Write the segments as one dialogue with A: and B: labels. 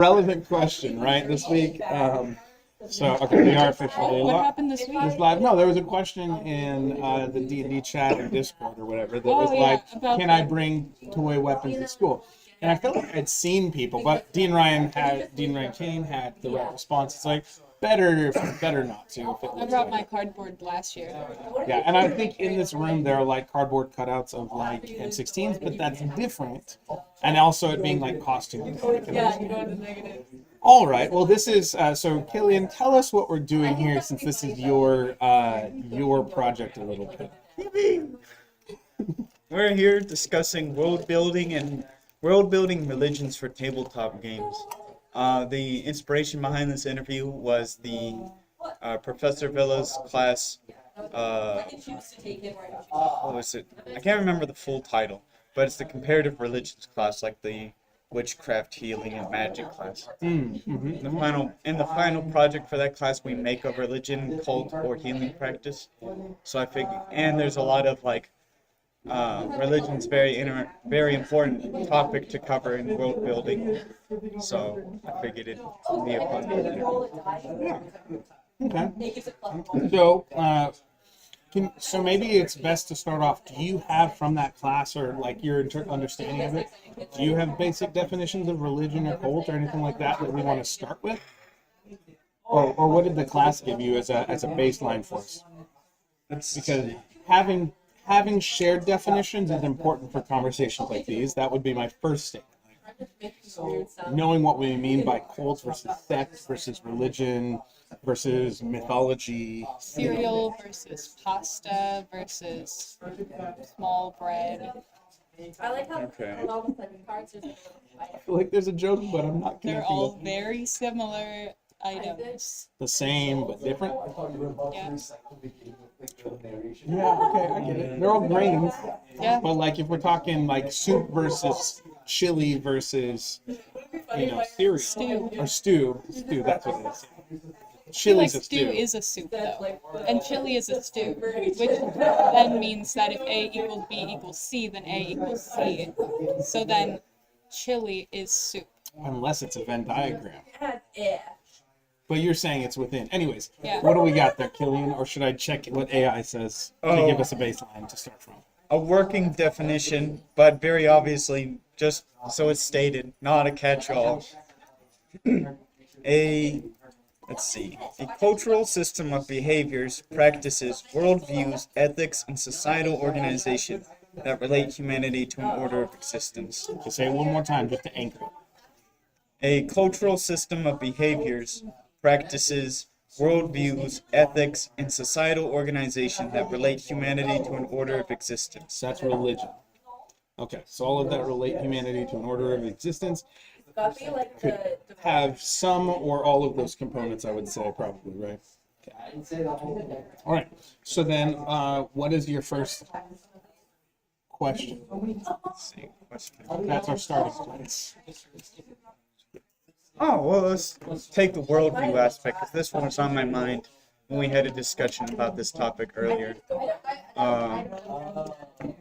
A: relevant question, right, this week. So, okay, we are officially
B: What happened this week?
A: live. No, there was a question in the D&D chat or Discord or whatever that was
B: yeah,
A: like,
B: about
A: can I bring toy weapons to school? And I felt like I'd seen people, but Dean Ryan Kane had the right response. It's like, better not to. If it
B: I
A: looks
B: brought
A: like
B: my cardboard last year.
A: Yeah, and I think in this room there are like cardboard cutouts of like M16s, but that's different. And also it being like costumes. All right. Well, this is so. Killian, tell us what we're doing here, since this is your project a little bit.
C: We're here discussing world building and world building religions for tabletop games. The inspiration behind this interview was the Professor Villa's class. What was it? I can't remember the full title, but it's the comparative religions class, like the witchcraft, healing, and magic class. In the final project for that class, we make a religion, cult, or healing practice. So I figured, and there's a lot of like religion's very important topic to cover in world building. So I figured it'd be a fun
A: Okay. So, so maybe it's best to start off. Do you have from that class, or like your understanding of it, do you have basic definitions of religion or cult or anything like that that we want to start with? Or what did the class give you as a baseline for us? Because having shared definitions is important for conversations like these. That would be my first statement. Knowing what we mean by cults versus sects versus religion versus mythology.
B: Cereal versus pasta versus small bread.
D: I like how
C: Okay.
D: all of a sudden cards are
A: I feel like there's a joke, but I'm not
B: They're
A: connecting
B: all
A: them.
B: very similar items.
A: The same but different.
B: Yeah.
A: Yeah, okay, I get it. They're all grains.
B: Yeah.
A: But like if we're talking like soup versus chili versus cereal
B: Stew.
A: or stew, that's what it is.
B: I feel like
A: Chili's a
B: stew
A: stew.
B: is a soup though, and chili is a stew, which then means that if A equals B equals C, then A equals C. So then chili is soup.
A: Unless it's a Venn diagram.
D: Yeah.
A: But you're saying it's within. Anyways,
B: Yeah.
A: what do we got there, Killian? Or should I check what AI says to give us a baseline to start from?
C: A working definition, but very obviously, just so it's stated, not a catch-all. A cultural system of behaviors, practices, worldviews, ethics, and societal organization that relate humanity to an order of existence.
A: To say it one more time, just to anchor it.
C: A cultural system of behaviors, practices, worldviews, ethics, and societal organization that relate humanity to an order of existence.
A: So that's religion. Okay, so all of that relate humanity to an order of existence.
D: Gotta be like
A: Could
D: the
A: have some or all of those components, I would say, probably, right? Okay. All right. So then, what is your first question?
C: Let's see, question.
A: That's our starting place.
C: Oh, well, let's take the worldview aspect, because this one was on my mind when we had a discussion about this topic earlier.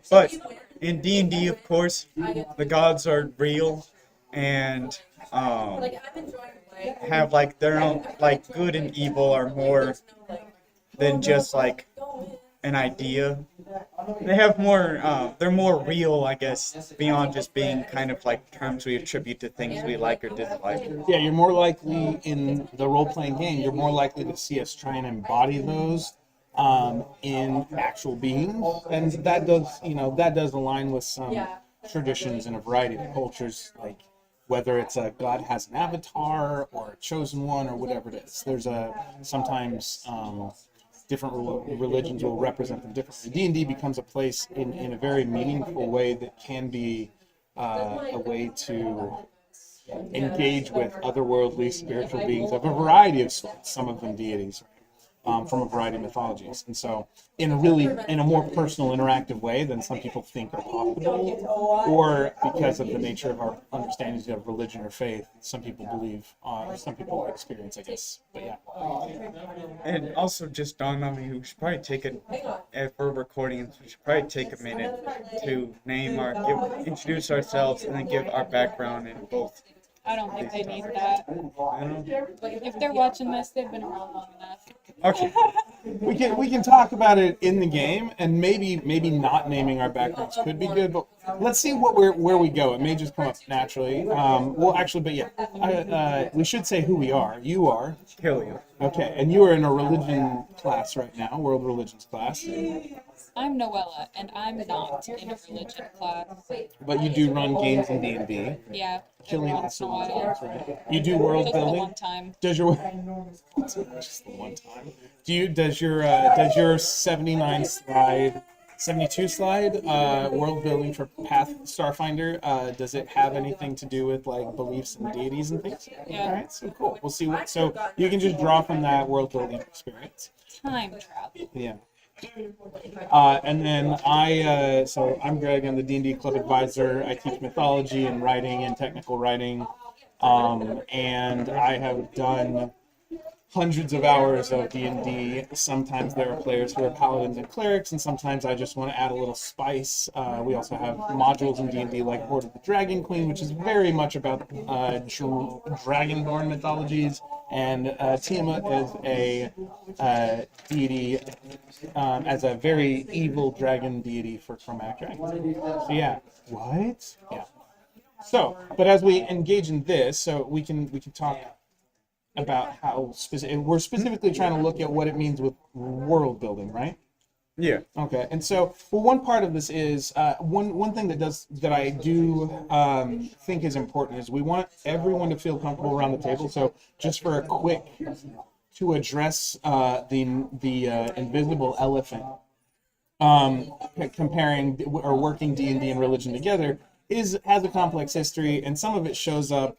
C: But in D&D, of course, the gods are real and
D: like I'm enjoying life.
C: have like their own, like good and evil are more than just like an idea. They have more, they're more real, I guess, beyond just being kind of like terms we attribute to things we like or dislike.
A: Yeah, you're more likely in the role-playing game, you're more likely to see us try and embody those in actual beings. And that does align with some traditions in a variety of cultures, like whether it's a god has an avatar or a chosen one or whatever it is. There's sometimes different religions will represent them differently. D&D becomes a place in a very meaningful way that can be a way to engage with otherworldly spiritual beings of a variety of sorts, some of them deities, from a variety of mythologies. And so in a more personal, interactive way than some people think are possible, or because of the nature of our understandings of religion or faith, some people believe, some people experience, I guess. But yeah.
C: And also just dawned on me, we should probably take if we're recording, we should probably take a minute to introduce ourselves and then give our background in both
B: I don't think they need that.
C: I don't know.
B: If they're watching this, they've been around long enough.
C: Okay.
A: We can talk about it in the game, and maybe not naming our backgrounds could be good, but let's see where we go. It may just come up naturally. Well, actually, but yeah, we should say who we are. You are
C: Killian.
A: okay, and you are in a religion class right now, world religions class.
B: I'm Noella, and I'm not in a religion class.
A: But you do run games in D&D.
B: Yeah.
A: Killian
B: every once in
A: also
B: a while.
A: runs games, right? You do world
B: Just the
A: building.
B: one time.
A: Does your just the one time? Does your 79 slide 72 slide world building for Path Starfinder does it have anything to do with like beliefs and deities and things?
B: Yeah.
A: All right, so cool. We'll see what. So you can just draw from that world building experience.
B: Time travel.
A: Yeah. And then so I'm Greg. I'm the D&D club advisor. I teach mythology and writing and technical writing, and I have done hundreds of hours of D&D. Sometimes there are players who are paladins and clerics, and sometimes I just want to add a little spice. We also have modules in D&D like Horde of the Dragon Queen, which is very much about dragonborn mythologies, and Tiamat is a deity, as a very evil dragon deity for chromatic dragons. So yeah, what? Yeah. So, but as we engage in this, so we can talk about how we're specifically trying to look at what it means with world building, right?
C: Yeah.
A: Okay, and so one part of this is one thing that I do think is important is we want everyone to feel comfortable around the table. So just for a quick to address the invisible elephant, comparing or working D&D and religion together has a complex history, and some of it shows up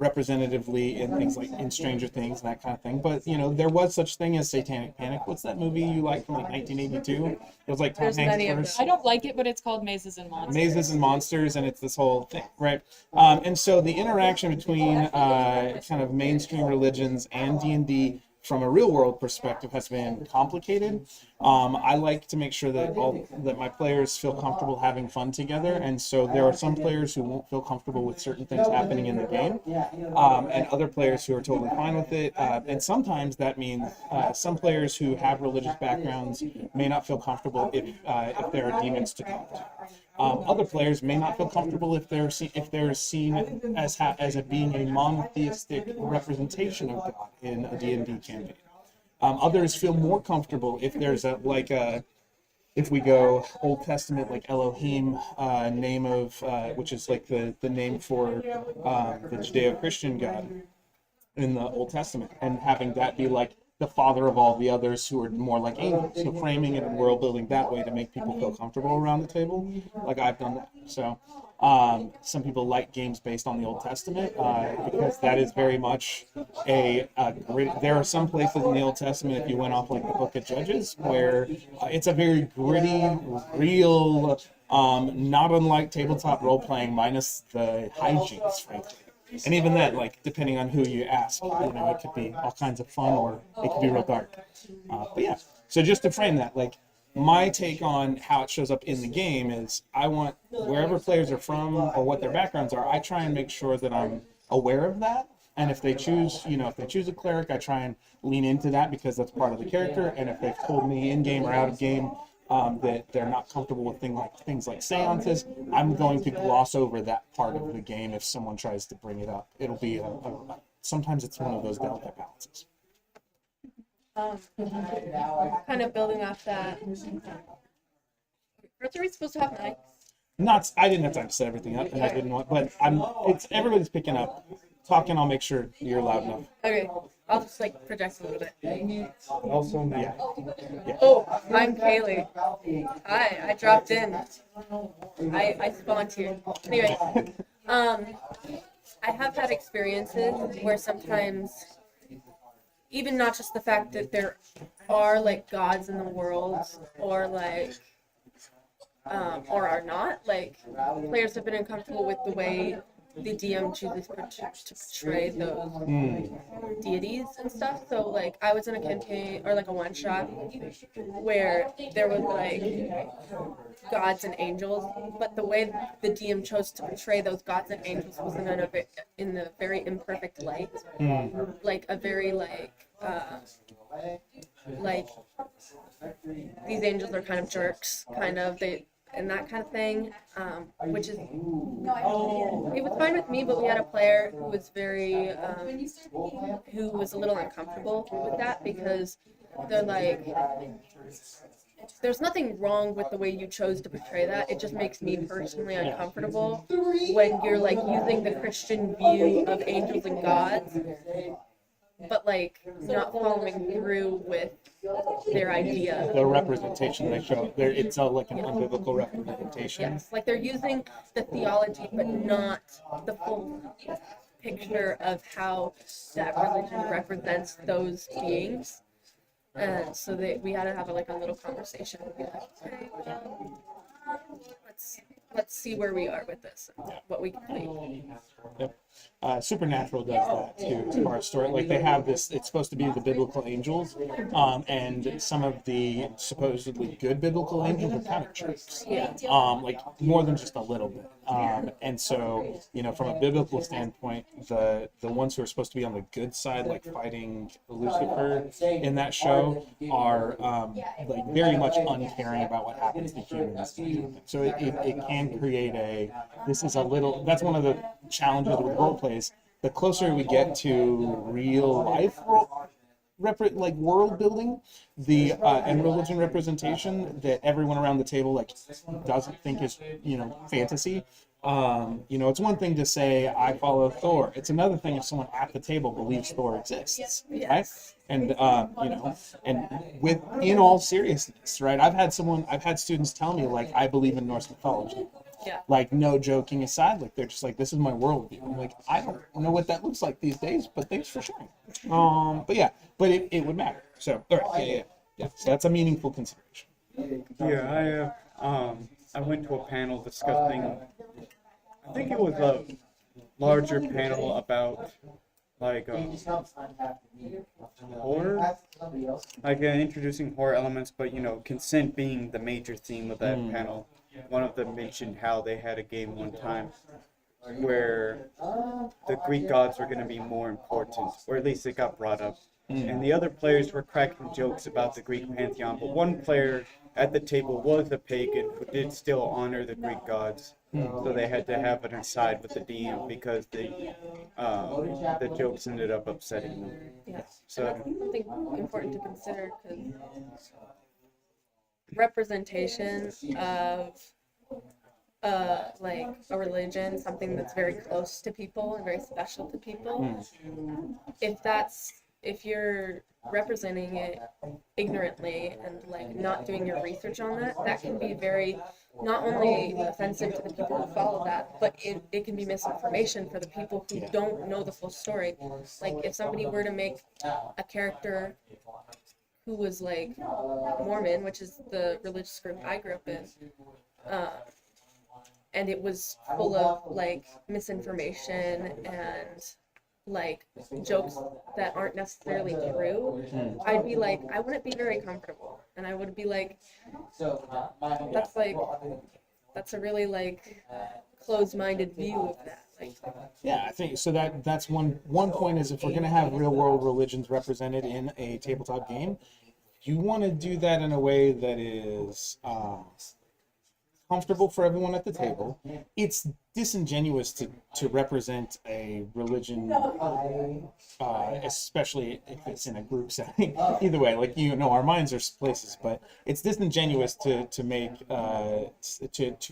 A: representatively in things like in Stranger Things and that kind of thing. But there was such thing as Satanic Panic. What's that movie you like from like 1982? It was like Tom
D: There's
A: Hanks
D: many of
A: first.
B: I don't like it, but it's called Mazes and Monsters.
A: Mazes and Monsters, and it's this whole thing, right? And so the interaction between kind of mainstream religions and D&D from a real world perspective has been complicated. I like to make sure that my players feel comfortable having fun together, and so there are some players who won't feel comfortable with certain things happening in the game, and other players who are totally fine with it. And sometimes that means some players who have religious backgrounds may not feel comfortable if there are demons to talk to. Other players may not feel comfortable if they're seen as being a monotheistic representation of God in a D&D campaign. Others feel more comfortable if there's if we go Old Testament, like Elohim, name of which is like the name for the Judeo-Christian God in the Old Testament, and having that be like the father of all the others who are more like angels. So framing it and world building that way to make people feel comfortable around the table. Like I've done that. So some people like games based on the Old Testament because that is very much a gritty. There are some places in the Old Testament, if you went off like the Book of Judges, where it's a very gritty, real, not unlike tabletop role playing minus the hijinks, frankly. And even that, like, depending on who you ask, it could be all kinds of fun or it could be real dark. But yeah, so just to frame that, like, my take on how it shows up in the game is I want wherever players are from or what their backgrounds are, I try and make sure that I'm aware of that. And if they choose a cleric, I try and lean into that because that's part of the character. And if they've told me in game or out of game that they're not comfortable with things like seances, I'm going to gloss over that part of the game if someone tries to bring it up. It'll be sometimes it's one of those delicate balances.
D: Kind of building off that. Are we supposed to have mics?
A: I didn't have time to set everything up, and I didn't want, but everybody's picking up. Talking, I'll make sure you're loud enough.
D: Okay, I'll just like project a little bit.
C: Also,
A: Yeah.
D: Oh, I'm Kaylee. Hi, I dropped in. I spawned here. Anyway, I have had experiences where sometimes, even not just the fact that there are like gods in the world, or like, or are not, like players have been uncomfortable with the way the DM chooses to portray those deities and stuff. So like I was in a campaign or like a one shot where there was like gods and angels, but the way the DM chose to portray those gods and angels was in a very imperfect light, like a very like these angels are kind of jerks, kind of and that kind of thing, which is it was fine with me, but we had a player who was very who was a little uncomfortable with that because they're like, there's nothing wrong with the way you chose to portray that. It just makes me personally uncomfortable when you're like using the Christian view of angels and gods, but like not following through with their idea.
A: The representation they show, it's like an unbiblical representation.
D: Yes, like they're using the theology, but not the full picture of how that religion represents those beings. And so we had to have a little conversation and be like, okay, well, let's see where we are with this and what we can do.
A: Yep. Supernatural does that too, as far as story. Like they have this, it's supposed to be the biblical angels, and some of the supposedly good biblical angels are kind of jerks. Like more than just a little bit. And so, from a biblical standpoint, the ones who are supposed to be on the good side, like fighting Lucifer in that show, are like very much uncaring about what happens to humans. So it can create that's one of the challenges with role plays. The closer we get to real life like world building, and religion representation that everyone around the table doesn't think is fantasy. It's one thing to say I follow Thor. It's another thing if someone at the table believes Thor exists, right? And and in all seriousness, right? I've had students tell me I believe in Norse mythology.
D: Yeah.
A: Like no joking aside, they're just like, this is my worldview. I'm like, I don't know what that looks like these days, but thanks for sharing. But it would matter. So all right, yeah. So that's a meaningful consideration.
C: Yeah, I went to a panel discussing, I think it was a larger panel about horror, introducing horror elements, but consent being the major theme of that panel. One of them mentioned how they had a game one time where the Greek gods were going to be more important, or at least it got brought up. And the other players were cracking jokes about the Greek pantheon, but one player at the table was a pagan who did still honor the Greek gods. So they had to have an aside with the DM because the jokes ended up upsetting them.
D: Yeah.
C: So
D: Something important to consider, because representation of a religion, something that's very close to people and very special to people, if you're representing it ignorantly and not doing your research on that can be very not only offensive to the people who follow that, but it can be misinformation for the people who don't know the full story. Like if somebody were to make a character who was Mormon, which is the religious group I grew up in, and it was full of misinformation and jokes that aren't necessarily true, I'd be I wouldn't be very comfortable, and I would be that's a really closed-minded view of that.
A: Yeah, I think so. That's one point is if we're going to have real world religions represented in a tabletop game, you want to do that in a way that is comfortable for everyone at the table. It's disingenuous to represent a religion, especially if it's in a group setting. Either way, our minds are places, but it's disingenuous to make to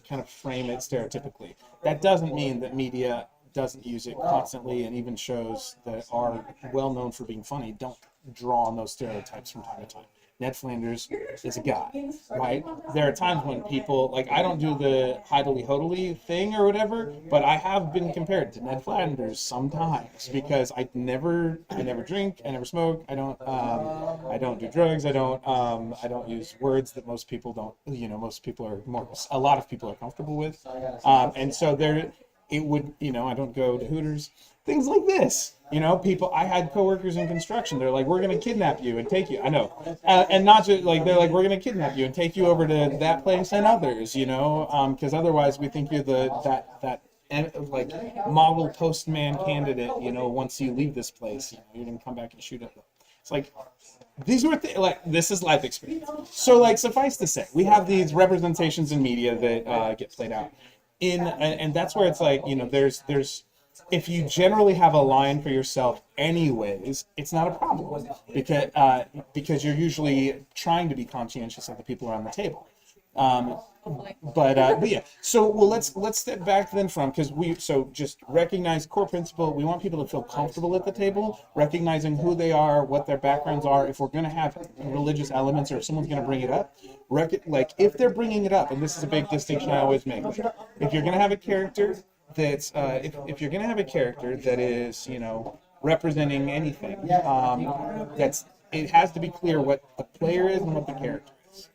A: kind of frame it stereotypically. That doesn't mean that media doesn't use it constantly, and even shows that are well known for being funny don't draw on those stereotypes from time to time. Ned Flanders is a guy, right? There are times when people, I don't do the hidely-hodily thing or whatever, but I have been compared to Ned Flanders sometimes because I never drink, I never smoke, I don't do drugs, I don't use words that most people don't, a lot of people are comfortable with. And so it would, I don't go to Hooters, things like this. People, I had coworkers in construction. They're like, we're going to kidnap you and take you. I know. And not just like, they're like, we're going to kidnap you and take you over to that place and others, because otherwise we think you're that and like model postman candidate, once you leave this place, you're going to come back and shoot at them. It's like, these were this is life experience. So like, suffice to say, we have these representations in media that get played out and that's where it's like, there's if you generally have a line for yourself anyways, it's not a problem because you're usually trying to be conscientious of the people around the table. But yeah, so let's step back then from, because just recognize core principle. We want people to feel comfortable at the table, recognizing who they are, what their backgrounds are. If we're going to have religious elements, or if someone's going to bring it up, like if they're bringing it up, and this is a big distinction I always make. If you're going to have a character that's if you're going to have a character that is representing anything, it has to be clear what the player is and what the character is.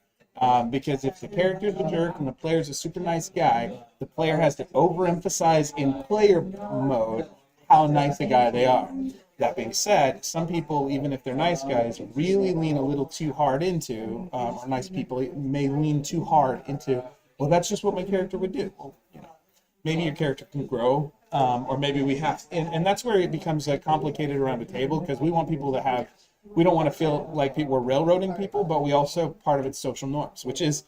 A: Because if the character's a jerk and the player's a super nice guy, the player has to overemphasize in player mode how nice a guy they are. That being said, some people, even if they're nice guys, really lean a little too hard into, or nice people may lean too hard into, well, that's just what my character would do. Maybe your character can grow, or maybe we have, and that's where it becomes complicated around the table, because we want people to have, we don't want to feel like we're railroading people, but we also, part of it's social norms, which is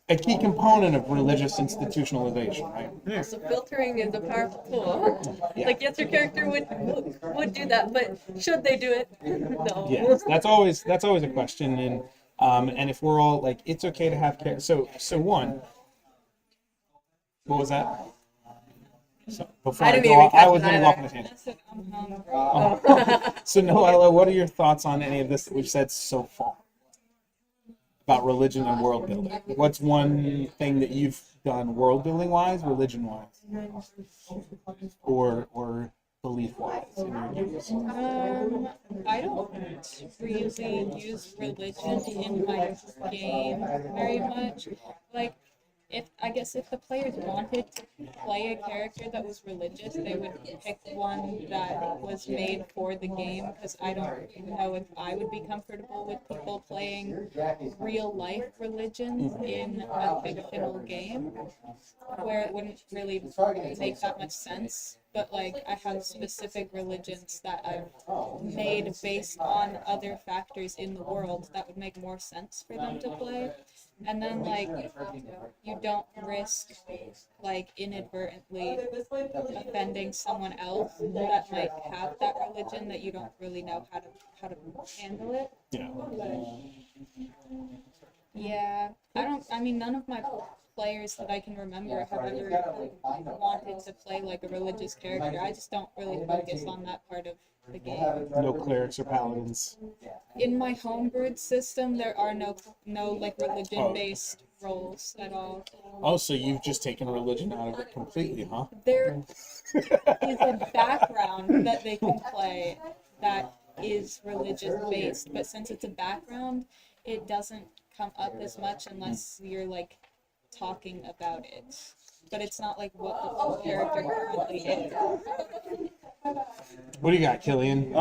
A: a key component of religious institutionalization, right?
D: Yeah. So filtering is a powerful tool. Yeah. Like, yes, your character would do that, but should they do it? No.
A: Yes, that's always a question, and if we're all like, it's okay to have so one, what was that? So before I go, I was going to go off on a tangent. So Noella, what are your thoughts on any of this that we've said so far about religion and world building? What's one thing that you've done world building wise, religion wise, or belief wise in your games?
B: I don't really use religion in my game very much. Like, if the players wanted to play a character that was religious, they would pick one that was made for the game, because I don't know if I would be comfortable with people playing real life religions in a fictional game, where it wouldn't really make that much sense. But like, I have specific religions that I've made based on other factors in the world that would make more sense for them to play. And then like, you don't risk like inadvertently offending someone else that might have that religion that you don't really know how to handle it.
A: Yeah.
B: Yeah. None of my players that I can remember have ever wanted to play like a religious character. I just don't really focus on that part of the game.
A: No clerics or paladins.
B: In my homebrewed system, there are no like religion-based roles at all.
A: Oh, so you've just taken religion out of it completely, huh?
B: There is a background that they can play that is religious-based, but since it's a background, it doesn't come up as much unless you're like talking about it. But it's not like what the character currently is.
A: What do you got, Killian?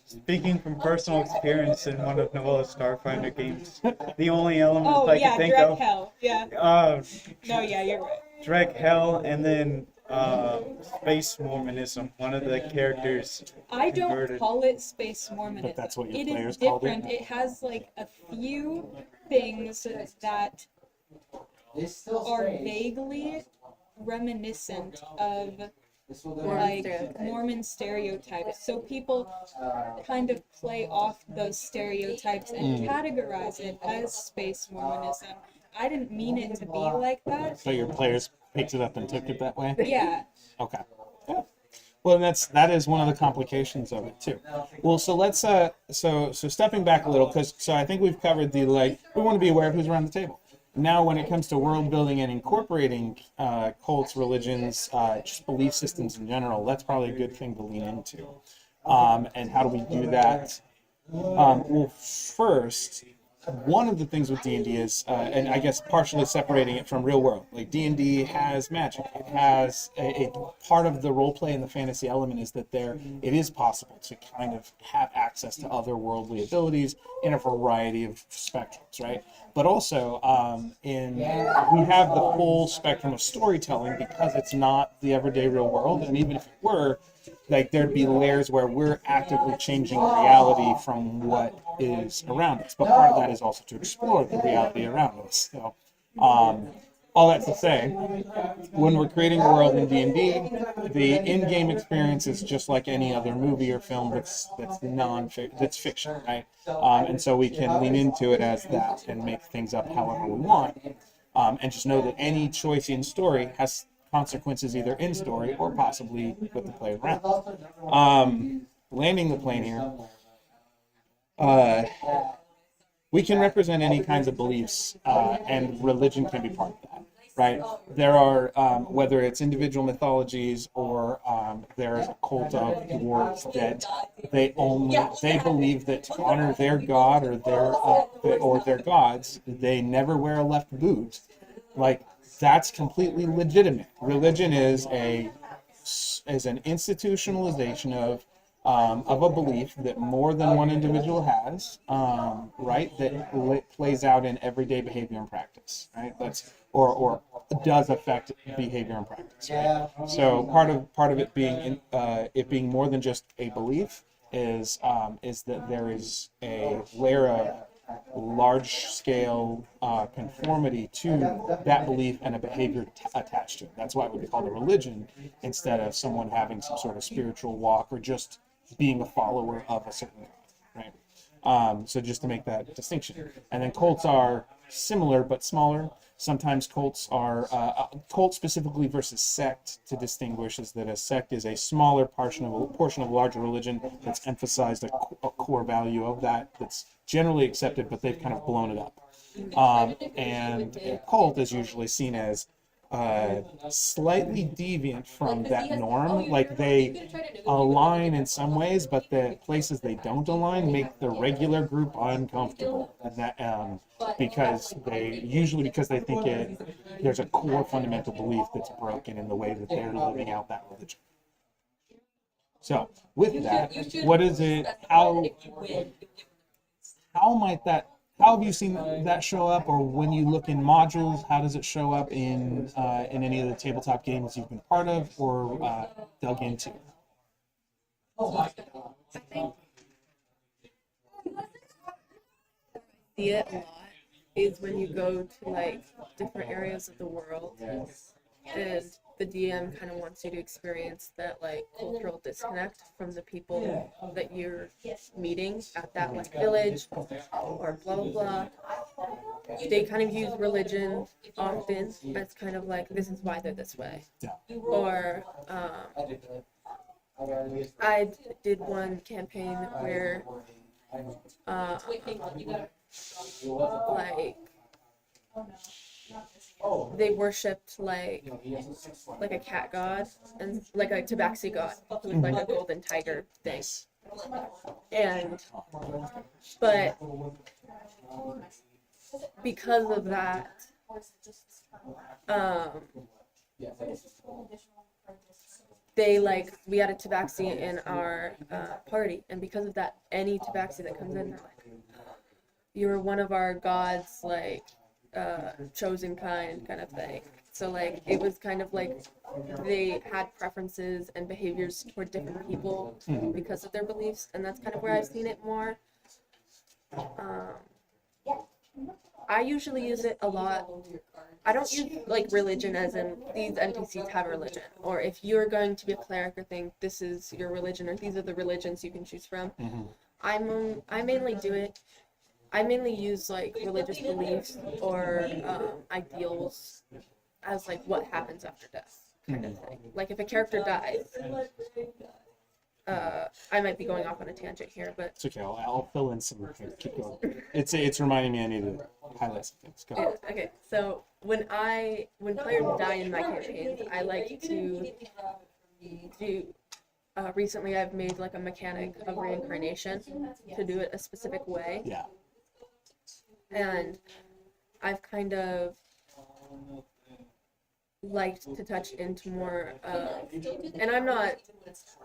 C: Speaking from personal experience in one of Noella's Starfinder games, the only elements I can think
B: Drek
C: of.
B: Hell. Yeah.
C: No,
B: yeah, you're right.
C: Drek Hell, and then Space Mormonism. One of the characters.
B: I don't
C: converted.
B: call it Space Mormonism.
A: But that's what your
B: it
A: players
B: is
A: called
B: different.
A: it?
B: It has like a few things that are vaguely reminiscent of like Mormon stereotypes. So people kind of play off those stereotypes and categorize it as Space Mormonism. I didn't mean it to be like that.
A: So your players picked it up and took it that way?
B: Yeah.
A: Okay. Yeah. Well, that is one of the complications of it too. Well, so let's so stepping back a little, because I think we've covered we want to be aware of who's around the table. Now, when it comes to world building and incorporating cults, religions, just belief systems in general, that's probably a good thing to lean into. And how do we do that? Well, first, one of the things with D&D is, and I guess partially separating it from real world, like D&D has magic. It has a part of the role play and the fantasy element is that it is possible to kind of have access to otherworldly abilities in a variety of spectrums, right? But also, we have the full spectrum of storytelling because it's not the everyday real world, and even if it were, like there'd be layers where we're actively changing reality from what is around us. But part of that is also to explore the reality around us. So, all that to say, when we're creating a world in D&D, the in-game experience is just like any other movie or film that's fiction, right? And so we can lean into it as that and make things up however we want. And just know that any choice in story has consequences either in story or possibly with the player around. Landing the plane here, we can represent any kinds of beliefs, and religion can be part of that, right? There are, whether it's individual mythologies or there's a cult of dwarves that they believe that to honor their god or their gods, they never wear a left boot. Like, that's completely legitimate. Religion is an institutionalization of a belief that more than one individual has, right? That plays out in everyday behavior and practice, right? Or does affect behavior and practice, right? So part of it being more than just a belief is that there is a layer of large-scale conformity to that belief and a behavior attached to it. That's why it would be called a religion instead of someone having some sort of spiritual walk or just being a follower of a certain God, right? So just to make that distinction. And then cults are similar but smaller. Sometimes cults are cult specifically versus sect to distinguish is that a sect is a smaller portion of a larger religion that's emphasized a core value of that's generally accepted, but they've kind of blown it up. And a cult is usually seen as slightly deviant from that norm. Like they align in some ways, but the places they don't align make the regular group uncomfortable. And that because they think there's a core fundamental belief that's broken in the way that they're living out that religion. So with that, what is it? How have you seen that show up, or when you look in modules, how does it show up in any of the tabletop games you've been part of or dug into?
D: I think see it a lot is when you go to like different areas of the world and the DM kind of wants you to experience that like cultural disconnect from the people that you're meeting at that like village or blah blah blah. They kind of use religion often as kind of like this is why they're this way.
A: Yeah.
D: Or I did one campaign where like they worshipped like a cat god and like a tabaxi god who was like a golden tiger thing. But because of that, we had a tabaxi in our party, and because of that, any tabaxi that comes in, they're like, you're one of our gods, like chosen kind of thing. So like it was kind of like they had preferences and behaviors toward different people because of their beliefs, and that's kind of where I've seen it more. I usually use it a lot. I don't use like religion as in these NPCs have a religion, or if you're going to be a cleric or thing, this is your religion, or these are the religions you can choose from. I mainly use like religious beliefs or ideals as like what happens after death kind of thing. Like if a character dies, I might be going off on a tangent here, but
A: it's okay. I'll fill in some. Keep going. It's reminding me I need to highlight some things. Go ahead.
D: Okay, so when players die in my campaigns, I like to do. Recently, I've made like a mechanic of reincarnation to do it a specific way.
A: Yeah.
D: and I've kind of liked to touch into more of, and I'm not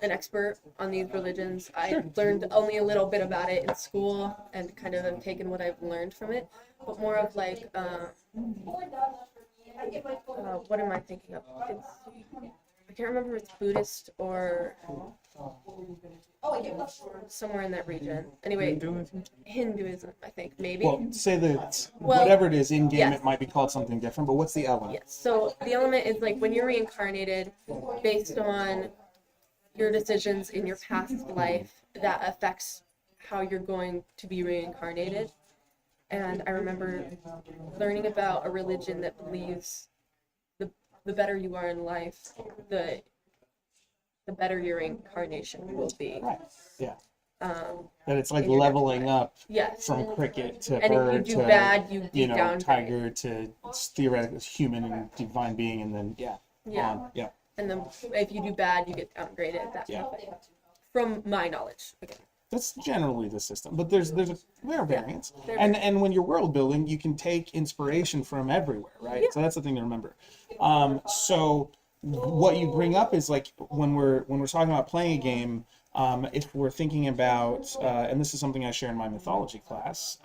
D: an expert on these religions. I learned only a little bit about it in school and kind of have taken what I've learned from it, but more of like, what am I thinking of? I can't remember if it's Buddhist or somewhere in that region. Anyway, Hinduism, I think, maybe.
A: Well, say that
D: Well,
A: whatever it is in game,
D: yes.
A: it might be called something different. But what's the element?
D: Yes. So the element is like when you're reincarnated based on your decisions in your past life that affects how you're going to be reincarnated. And I remember learning about a religion that believes the better you are in life, the better your reincarnation will be.
A: Right. Yeah.
D: Um,
A: That it's like
D: in your next
A: leveling
D: life.
A: up
D: Yes.
A: from cricket to
D: And if
A: bird
D: you do
A: to
D: bad, you
A: you know
D: downgrade.
A: tiger to theoretically human and divine being, and then
D: Yeah.
A: yeah.
D: And then if you do bad, you get downgraded. That kind of thing. From my knowledge, again.
A: That's generally the system, but there are variants,
D: there are
A: and when you're world building, you can take inspiration from everywhere, right?
D: Yeah.
A: So that's the thing to remember. So what you bring up is like when we're talking about playing a game, if we're thinking about, and this is something I share in my mythology class,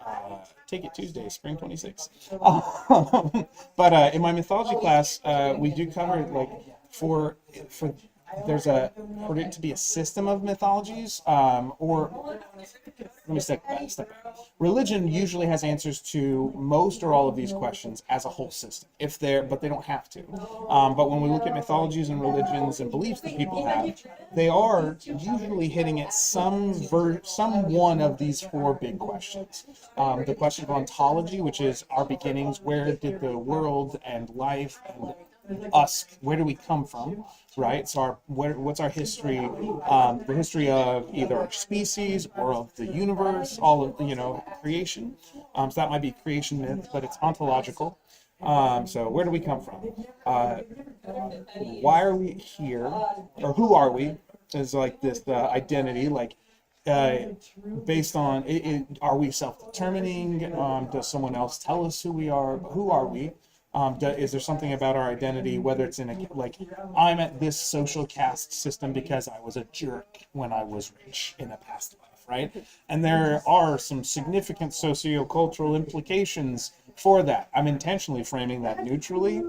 A: Take It Tuesday, Spring 26. But in my mythology class, we do cover like for there's for it to be a system of mythologies, or let me step back. Religion usually has answers to most or all of these questions as a whole system, but they don't have to. But when we look at mythologies and religions and beliefs that people have, they are usually hitting at some one of these four big questions. The question of ontology, which is our beginnings, where did the world and life and us, where do we come from, right? So what's our history, the history of either our species or of the universe, all of creation. So that might be creation myth, but it's ontological. So where do we come from, why are we here, or who are we, is like this identity, like based on are we self-determining, does someone else tell us who we are, who are we? Is there something about our identity, whether it's in like I'm at this social caste system because I was a jerk when I was rich in a past life, right? And there are some significant sociocultural implications for that. I'm intentionally framing that neutrally,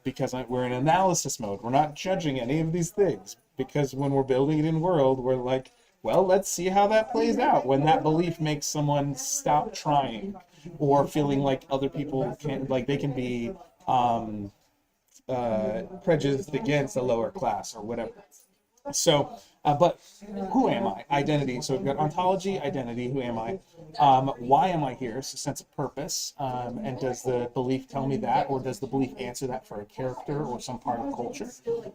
A: because we're in analysis mode. We're not judging any of these things, because when we're building it in world, we're like, well, let's see how that plays out when that belief makes someone stop trying, or feeling like other people they can be prejudiced against a lower class or whatever. So, but who am I? Identity. So we've got ontology, identity. Who am I? Why am I here? It's a sense of purpose. And does the belief tell me that, or does the belief answer that for a character or some part of culture?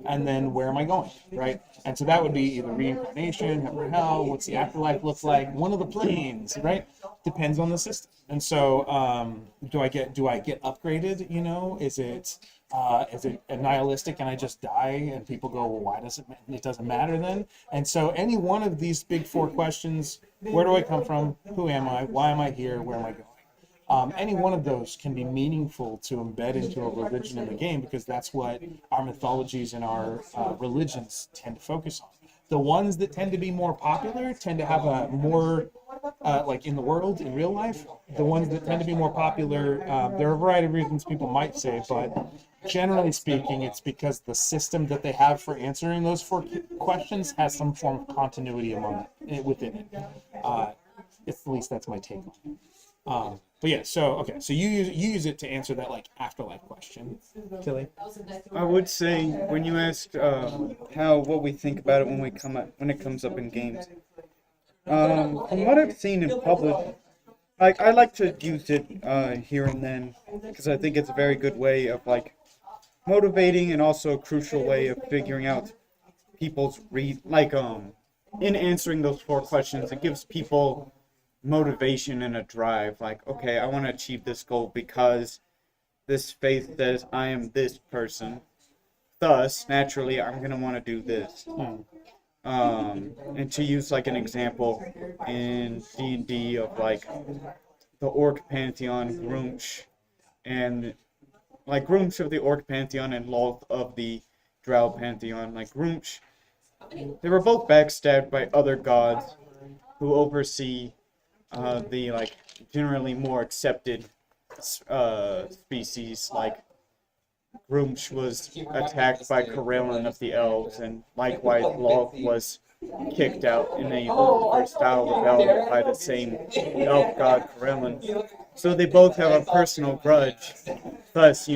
A: And then where am I going? Right. And so that would be either reincarnation, heaven or hell. What's the afterlife look like? One of the planes, right? Depends on the system. And so, do I get upgraded? Is it a nihilistic and I just die and people go, well, why does it doesn't matter then? And so any one of these big four questions, where do I come from? Who am I? Why am I here? Where am I going? Any one of those can be meaningful to embed into a religion in the game, because that's what our mythologies and our religions tend to focus on. The ones that tend to be more popular tend to have a more, like in the world, in real life, the ones that tend to be more popular, there are a variety of reasons people might say, but generally speaking, it's because the system that they have for answering those four questions has some form of continuity within it. At least that's my take on it. But yeah, so you use it to answer that like afterlife question, Killian.
C: I would say when you asked what we think about it when it comes up in games, from what I've seen in public, like I like to use it here and then, because I think it's a very good way of like motivating, and also a crucial way of figuring out people's in answering those four questions. It gives people motivation and a drive, like, okay, I want to achieve this goal because this faith says I am this person, thus naturally I'm going to want to do this. And to use like an example in D&D of like the Orc pantheon, Grumsh, and like Grumsh of the Orc pantheon and Lolth of the Drow pantheon. Like Grumsh, they were both backstabbed by other gods who oversee the like generally more accepted species. Like Grumsh was attacked by Corellin of the elves, and likewise Lolth was kicked out in a Lucifer-style rebellion by the same elf god Corellin. So they both have a personal grudge. Thus,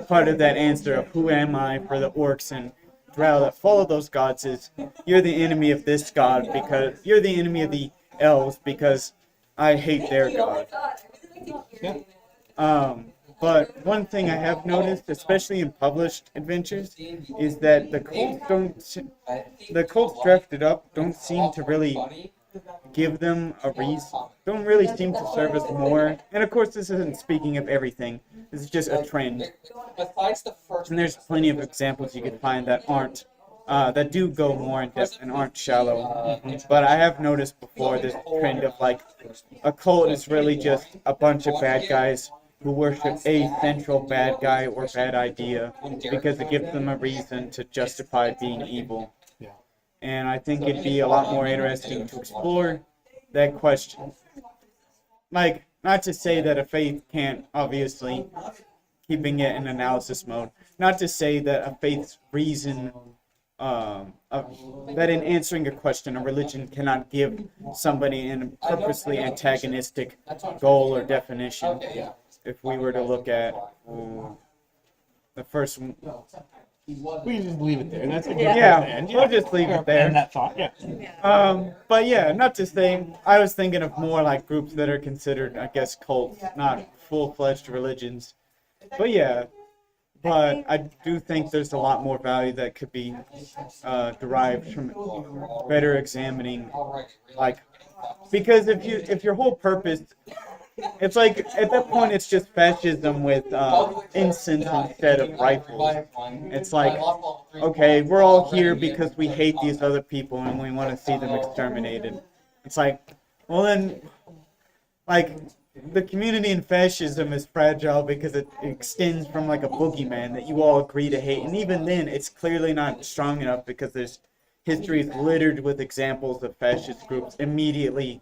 C: part of that answer of who am I for the orcs and drow that follow those gods is you're the enemy of this god because you're the enemy of the elves because I hate their god.
A: Yeah.
C: But one thing I have noticed, especially in published adventures, is that the cults drafted up don't seem to really give them a reason, don't really seem to serve as more. And of course, this isn't speaking of everything. This is just a trend. And there's plenty of examples you could find that aren't, that do go more in depth and aren't shallow. But I have noticed before this trend of like a cult is really just a bunch of bad guys who worship a central bad guy or bad idea because it gives them a reason to justify being evil.
A: Yeah.
C: And I think it'd be a lot more interesting to explore that question. Like, not to say that a faith can't, obviously, keeping it in analysis mode, not to say that a faith's reason, that in answering a question, a religion cannot give somebody a purposely antagonistic goal or definition. If we were to look at the first one.
A: We can just leave it there. That's a good
C: Yeah,
A: place to end.
C: we'll just leave it there.
A: And that thought, yeah.
C: But yeah, not to say, I was thinking of more like groups that are considered, I guess, cults, not full-fledged religions. But yeah, but I do think there's a lot more value that could be derived from better examining, like, because if your whole purpose, it's like, at that point, it's just fascism with incense instead of rifles. It's like, okay, we're all here because we hate these other people and we want to see them exterminated. It's like, well then, like, the community in fascism is fragile because it extends from like a boogeyman that you all agree to hate. And even then, it's clearly not strong enough because there's history is littered with examples of fascist groups immediately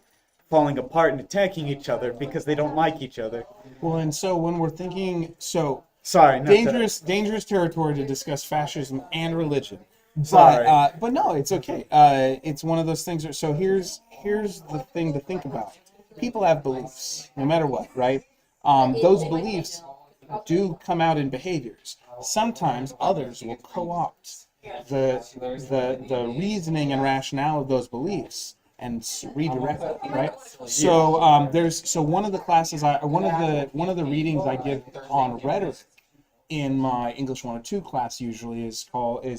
C: falling apart and attacking each other because they don't like each other.
A: Well, and so when we're thinking,
C: Sorry,
A: dangerous territory to discuss fascism and religion.
C: Sorry.
A: But no, it's okay. It's one of those things. So here's the thing to think about. People have beliefs, no matter what, right? Those beliefs do come out in behaviors. Sometimes others will co-opt the reasoning and rationale of those beliefs and redirect it, right? So one of the classes one of the readings I give on rhetoric in my English 102 class usually is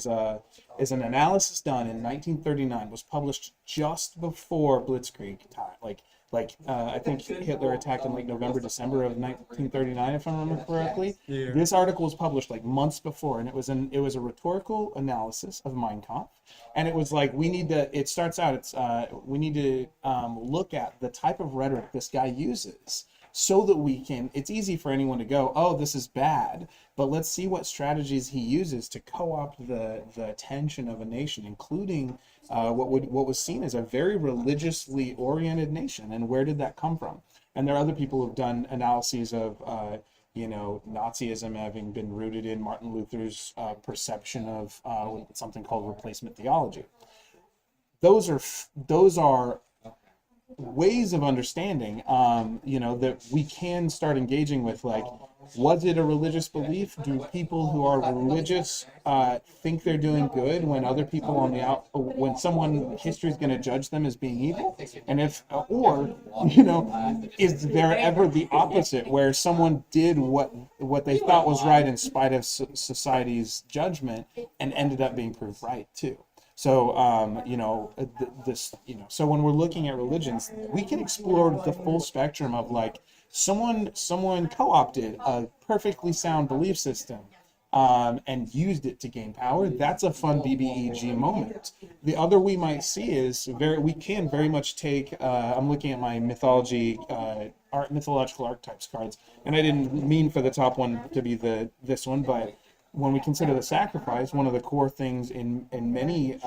A: an analysis done in 1939, was published just before Blitzkrieg time. I think Hitler attacked in like November, December of 1939, if I remember correctly. Yeah. This article was published like months before, and it was a rhetorical analysis of Mein Kampf, and it was like we need to look at the type of rhetoric this guy uses so that we can. It's easy for anyone to go, oh, this is bad, but let's see what strategies he uses to co-opt the attention of a nation, including what was seen as a very religiously oriented nation, and where did that come from? And there are other people who've done analyses of Nazism having been rooted in Martin Luther's perception of something called replacement theology. Those are ways of understanding, that we can start engaging with, like, was it a religious belief? Do people who are religious think they're doing good when other people when someone, history is going to judge them as being evil? And is there ever the opposite where someone did what they thought was right in spite of society's judgment and ended up being proved right too? So, so when we're looking at religions, we can explore the full spectrum of, like, someone co-opted a perfectly sound belief system, and used it to gain power, that's a fun BBEG moment. The other we might see is we can very much take. I'm looking at my mythological archetypes cards, and I didn't mean for the top one to be this one, but when we consider the sacrifice, one of the core things in many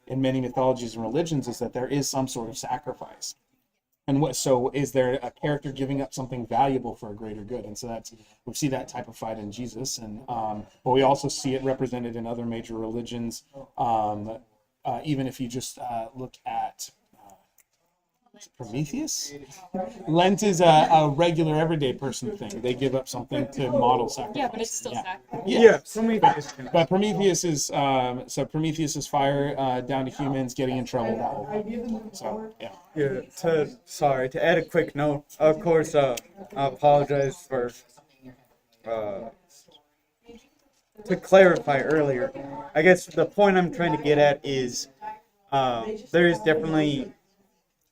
A: mythologies and religions is that there is some sort of sacrifice. And so is there a character giving up something valuable for a greater good? And so we see that type of fight in Jesus, and but we also see it represented in other major religions. Even if you just look at Prometheus, Lent is a regular everyday person thing. They give up something to model sacrifice.
B: Yeah, but it's still sacrifice.
C: Yeah, Prometheus.
A: But Prometheus is Prometheus is fire down to humans getting in trouble. That way. So yeah.
C: Yeah. To add a quick note. Of course, I apologize for. To clarify earlier, I guess the point I'm trying to get at is there is definitely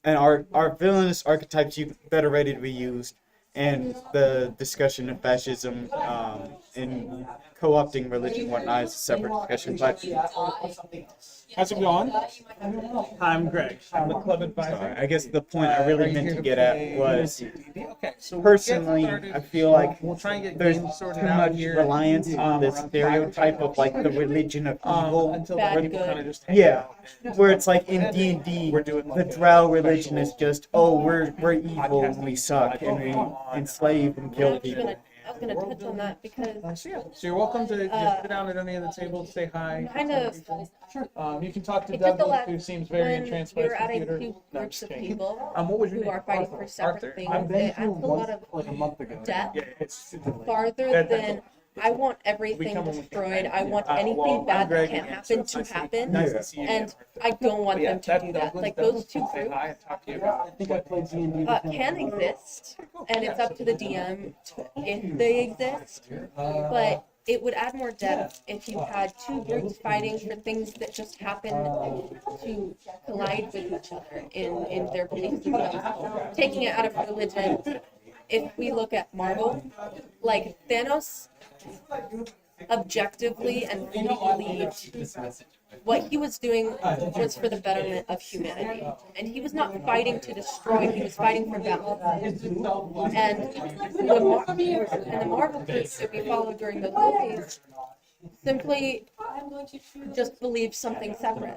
C: our villainous archetypes that are ready to be used, and the discussion of fascism and co-opting religion and whatnot is a separate discussion. But
A: How's it going?
E: I'm Greg. I'm the club advisor.
C: I guess the point I really meant to get at was,
E: Okay, so
C: personally, I feel like
E: we'll try and get
C: there's
E: games
C: too
E: sorted out
C: much
E: here.
C: reliance on the stereotype of like the religion of evil.
E: Until
B: Bad,
E: people
B: good.
E: kind of just hang
C: Yeah,
E: out.
C: where it's like in D&D, the drow religion is just, oh, we're evil and we suck and we enslave and kill people.
D: I was gonna touch on that because
E: So you're welcome to just sit down at any of the tables, say hi.
D: kind of
E: You can talk to
D: it just
E: Douglas,
D: allowed
E: who seems very
D: when
E: entranced by
D: you're
E: his
D: adding
E: computer.
D: two
E: No, I'm
D: groups
E: just
D: of
E: kidding.
D: people
E: What was your
D: who
E: name?
D: are fighting for separate
E: Arthur?
D: things,
E: I've been
D: it adds a lot of
E: like a month ago.
D: depth
E: Yeah, it's
D: farther
E: That-
D: than I want everything
E: come when we
D: destroyed.
E: can.
D: I want
E: well,
D: anything
E: I'm
D: bad that
E: Greg
D: can't
E: again,
D: happen
E: so
D: to
E: it's nice
D: happen,
E: nice to see you
D: and
E: again.
D: I don't want
E: But yeah,
D: them to
E: that's
D: do that.
E: Douglas.
D: Like
E: Douglas
D: those two
E: will say
D: groups
E: hi and talk to you about. I think I played D&D
D: can exist, and it's up to the DM if they exist. But it would add more depth if you had two groups fighting for things that just happen to collide with each other in their belief systems. Taking it out of religion, if we look at Marvel, like Thanos objectively and fully believed what he was doing was for the betterment of humanity. And he was not fighting to destroy, he was fighting for balance. And the Marvel groups that we followed during those movies simply just believed something separate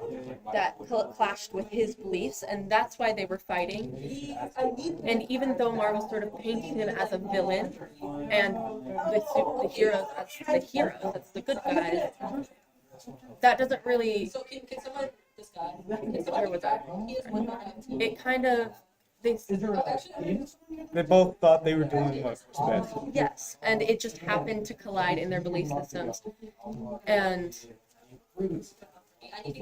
D: that clashed with his beliefs, and that's why they were fighting. And even though Marvel sort of painted him as a villain and the heroes as the heroes, that's the good guys, that doesn't really. Where was I? It kind of.
C: They both thought they were doing what was best.
D: Yes, and it just happened to collide in their belief systems. And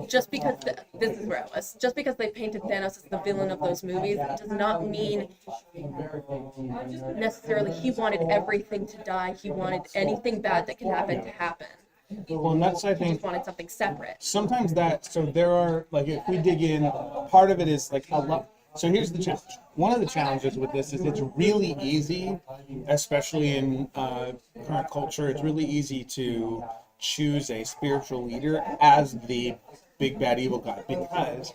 D: just because this is where I was, just because they painted Thanos as the villain of those movies, it does not mean necessarily he wanted everything to die. He wanted anything bad that could happen to happen.
A: Well, and that's, I
D: He
A: think,
D: just wanted something separate.
A: sometimes so there are, like, if we dig in, part of it is like a lot. So here's the challenge. One of the challenges with this is it's really easy, especially in current culture, it's really easy to choose a spiritual leader as the big bad evil guy, because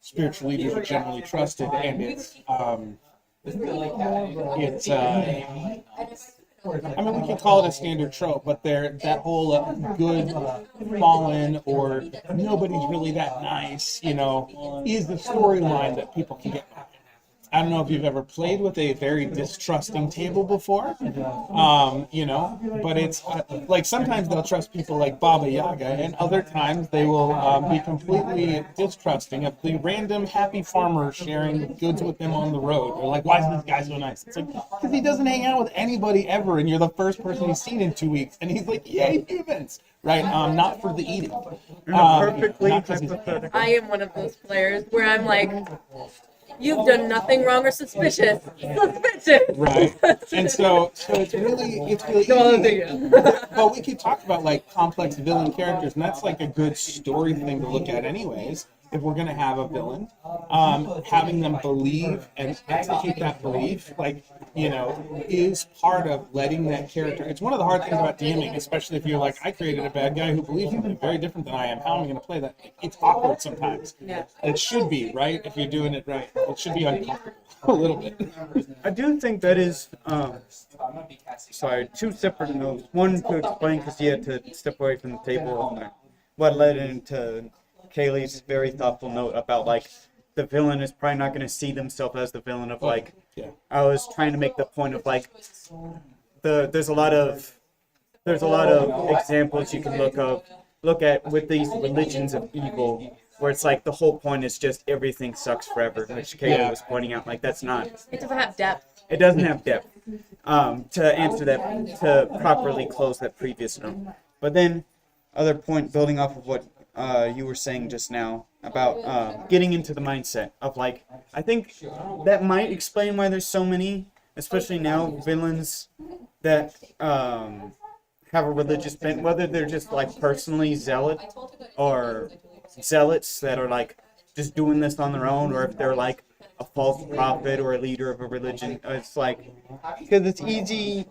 A: spiritual leaders are generally trusted, and I mean, we can call it a standard trope, but that whole good fallen or nobody's really that nice, is the storyline that people can get behind. I don't know if you've ever played with a very distrusting table before, but it's like sometimes they'll trust people like Baba Yaga, and other times they will be completely distrusting of the random happy farmer sharing goods with them on the road. They're like, why is this guy so nice? It's like, because he doesn't hang out with anybody ever, and you're the first person he's seen in 2 weeks, and he's like, yay, humans, right? Not for the eating.
C: Perfectly
A: not 'cause he's-
C: hypothetical.
D: I am one of those players where I'm like, you've done nothing wrong or suspicious. Suspicious!
A: Right. And so it's really easy. But we could talk about like complex villain characters, and that's like a good story thing to look at anyways, if we're gonna have a villain, having them believe and execute that belief, like, is part of letting that character. It's one of the hard things about DMing, especially if you're like, I created a bad guy who believes something very different than I am. How am I going to play that? It's awkward sometimes.
D: Yeah.
A: It should be, right? If you're doing it right, it should be uncomfortable a little bit.
C: I do think that is, sorry, two separate notes. One to explain because he had to step away from the table, and what led into Kaylee's very thoughtful note about like the villain is probably not going to see themselves as the villain of like.
A: Yeah.
C: I was trying to make the point of like there's a lot of examples you can look at with these religions of evil, where it's like the whole point is just everything sucks forever, which Kaylee was pointing out. Like that's not.
D: It doesn't have depth.
C: It doesn't have depth. To answer that, to properly close that previous note. But then, other point, building off of what you were saying just now about getting into the mindset of like, I think that might explain why there's so many, especially now, villains that have a religious bent, whether they're just like personally zealot or zealots that are like just doing this on their own, or if they're like a false prophet or a leader of a religion. It's like, because it's easy.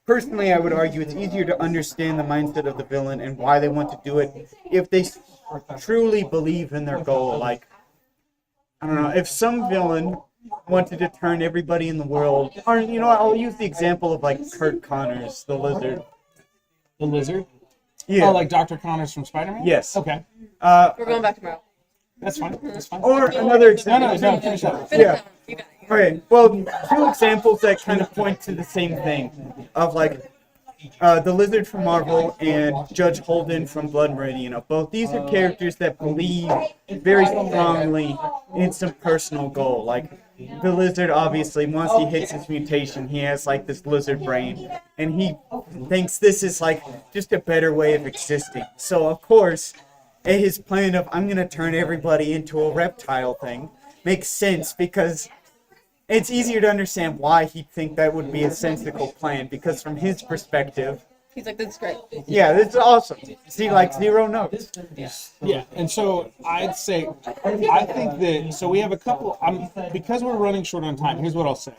C: Personally, I would argue it's easier to understand the mindset of the villain and why they want to do it if they truly believe in their goal. Like, I don't know, if some villain wanted to turn everybody in the world, or, I'll use the example of, like, Kurt Connors, the Lizard.
A: The Lizard?
C: Yeah.
A: Oh, like Dr. Connors from Spider-Man?
C: Yes.
A: Okay.
D: We're going back tomorrow.
A: That's fine. That's fine.
C: Or another example.
A: No, finish up.
D: Finish
C: Yeah.
D: that one. You got it.
C: Okay, well, two examples that kind of point to the same thing of like the Lizard from Marvel and Judge Holden from Blood Meridian. Both these are characters that believe very strongly in some personal goal. Like the Lizard, obviously, once he hits his mutation, he has like this lizard brain, and he thinks this is like just a better way of existing. So of course, his plan of I'm gonna turn everybody into a reptile thing makes sense because it's easier to understand why he'd think that would be a sensible plan, because from his perspective,
D: He's like, this is great.
C: yeah, this is awesome. See, like, zero notes.
A: Yeah, and so I'd say, I think that, so we have a couple, because we're running short on time, here's what I'll say.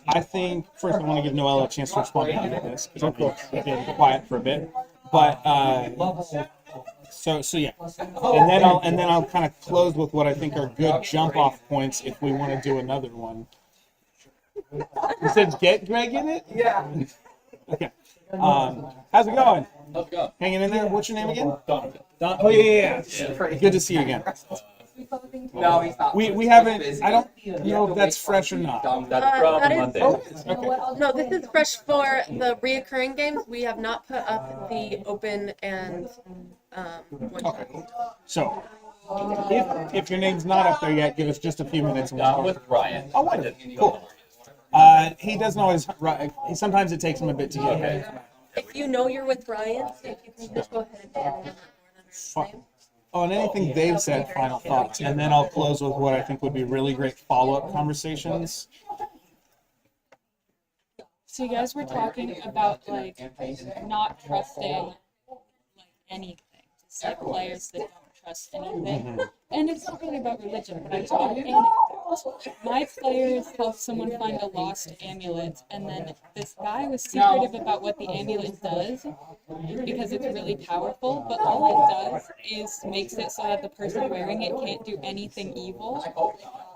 A: I think, first I want to give Noella a chance to respond to any of this, because I've been quiet for a bit. But, so yeah, and then I'll kind of close with what I think are good jump off points if we want to do another one. You said get Greg in it? Yeah. Okay. How's it going?
F: How's it going?
A: Hanging in there? What's your name again?
F: Donovan.
A: Oh yeah. Good to see you again.
F: No, he's not.
A: We haven't. I don't know if that's fresh or not.
F: That's from
D: that is-
F: Monday.
A: Okay.
D: No, this is fresh for the reoccurring games. We have not put up the open and one.
A: Okay. So, if your name's not up there yet, give us just a few minutes. And we'll
F: I'm
A: start.
F: with Ryan.
A: Oh, wait. Cool. He doesn't always. Sometimes it takes him a bit to get here.
D: If you know you're with Ryan, if you can just go ahead and put it on his name.
A: Oh, and anything Dave said, final thoughts, and then I'll close with what I think would be really great follow-up conversations.
B: So you guys were talking about like not trusting like anything, just like players that don't trust anything. And it's not really about religion, but I have an anecdote. My players helped someone find a lost amulet, and then this guy was secretive about what the amulet does because it's really powerful, but all it does is makes it so that the person wearing it can't do anything evil.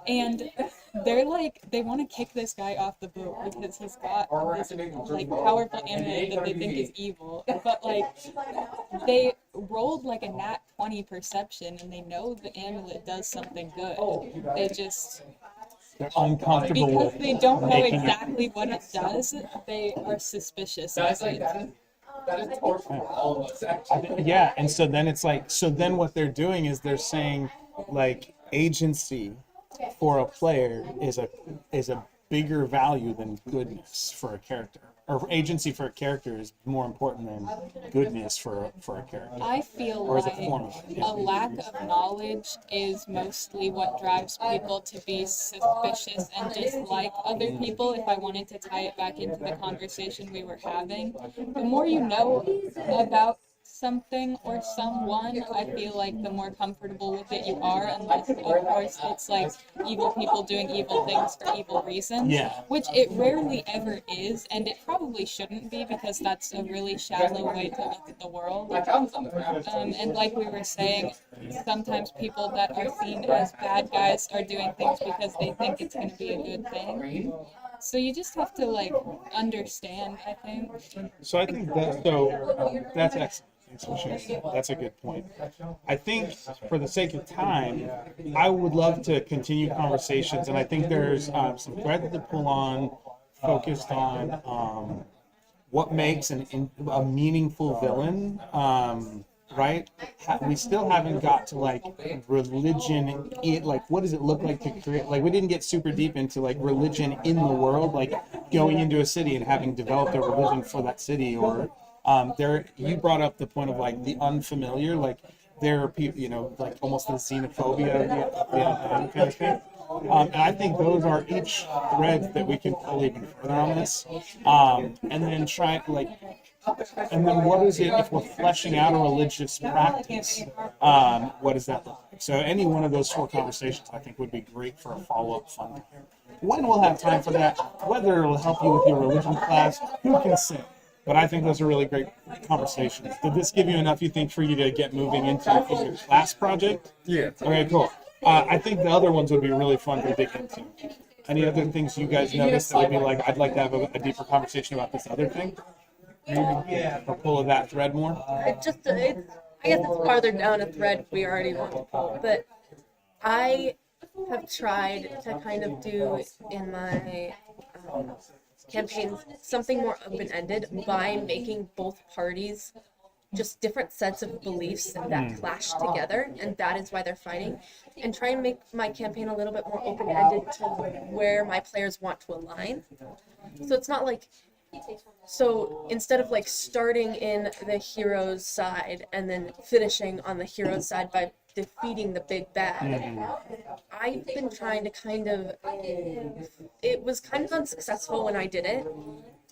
B: And they're like, they want to kick this guy off the boat because he's got this like powerful amulet that they think is evil. But like, they rolled like a nat 20 perception and they know the amulet does something good. They just,
A: They're uncomfortable
B: because
A: with
B: they don't know
A: making it.
B: exactly what it does, they are suspicious of it.
F: That is torture for all of us, actually.
A: Yeah, and so then it's like, so then what they're doing is they're saying, like, agency for a player is a bigger value than goodness for a character, or agency for a character is more important than goodness for a character.
B: I feel
A: Or is it
B: like
A: formal?
B: a lack of knowledge is mostly what drives people to be suspicious and dislike other people. If I wanted to tie it back into the conversation we were having, the more you know about something or someone, I feel like the more comfortable with it you are, unless of course it's like evil people doing evil things for evil reasons,
A: Yeah.
B: which it rarely ever is, and it probably shouldn't be because that's a really shallow way to look at the world. And like we were saying, sometimes people that are seen as bad guys are doing things because they think it's going to be a good thing. So you just have to like understand, I think.
A: So I think that's excellent. Thanks for sharing. That's a good point. I think for the sake of time, I would love to continue conversations, and I think there's some threads to pull on, focused on what makes a meaningful villain. Right? We still haven't got to like religion. Like, what does it look like to create? Like, we didn't get super deep into like religion in the world, like going into a city and having developed a religion for that city. Or there, you brought up the point of like the unfamiliar. Like, there are people, like almost the xenophobia, the unknown kind of thing. And I think those are each threads that we can pull even further on this, and then try like. And then what is it if we're fleshing out a religious practice? What does that look like? So any one of those 4 conversations I think would be great for a follow-up fund. When we'll have time for that, whether it'll help you with your religion class, who can say? But I think those are really great conversations. Did this give you enough, you think, for you to get moving into your class project?
C: Yeah.
A: Okay, cool. I think the other ones would be really fun to dig into. Any other things you guys noticed that would be like, I'd like to have a deeper conversation about this other thing? Or pull of that thread more?
D: I guess it's farther down a thread we already want to pull, but I have tried to kind of do in my campaigns something more open-ended by making both parties just different sets of beliefs that clash together, and that is why they're fighting, and try and make my campaign a little bit more open-ended to where my players want to align. So it's not like, so instead of like starting in the hero's side and then finishing on the hero's side by defeating the big bad, I've been trying to kind of, it was kind of unsuccessful when I did it,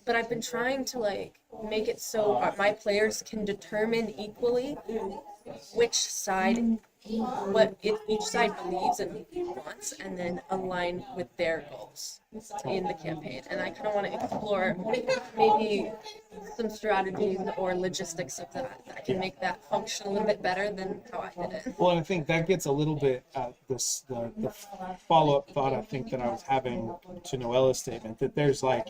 D: but I've been trying to like make it so my players can determine equally which side, what each side believes and wants, and then align with their goals in the campaign. And I kind of want to explore maybe some strategies or logistics of that can make that function a little bit better than how I did it.
A: Well, and I think that gets a little bit at the follow-up thought I think that I was having to Noella's statement, that there's like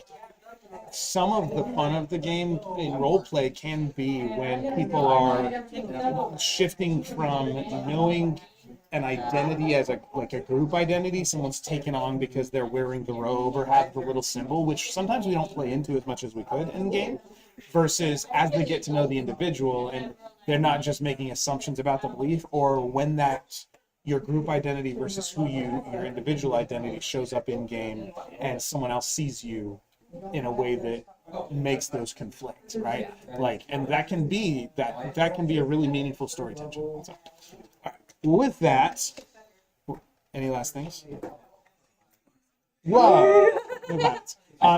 A: some of the fun of the game in role play can be when people are shifting from knowing an identity as a group identity someone's taken on because they're wearing the robe or have the little symbol, which sometimes we don't play into as much as we could in game, versus as they get to know the individual and they're not just making assumptions about the belief, or when that your group identity versus your individual identity shows up in game and someone else sees you in a way that makes those conflict, right? Like, and that can be a really meaningful story tension. So, all right. With that, any last things? Whoa!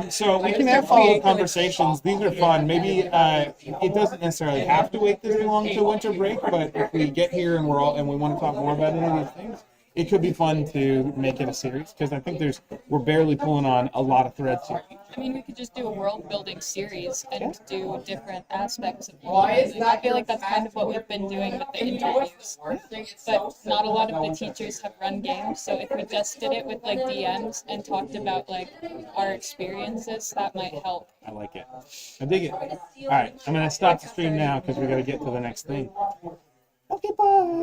A: So we can have follow-up conversations. These are fun. Maybe it doesn't necessarily have to wait this long to winter break, but if we get here and we want to talk more about any of these things, it could be fun to make it a series, because I think we're barely pulling on a lot of threads here.
B: I mean, we could just do a world building series and do different aspects of world building. I feel like that's kind of what we've been doing with the interviews. But not a lot of the teachers have run games, so if we just did it with like DMs and talked about like our experiences, that might help.
A: I like it. I dig it. All right, I'm going to stop the stream now because we got to get to the next thing. Okay, bye.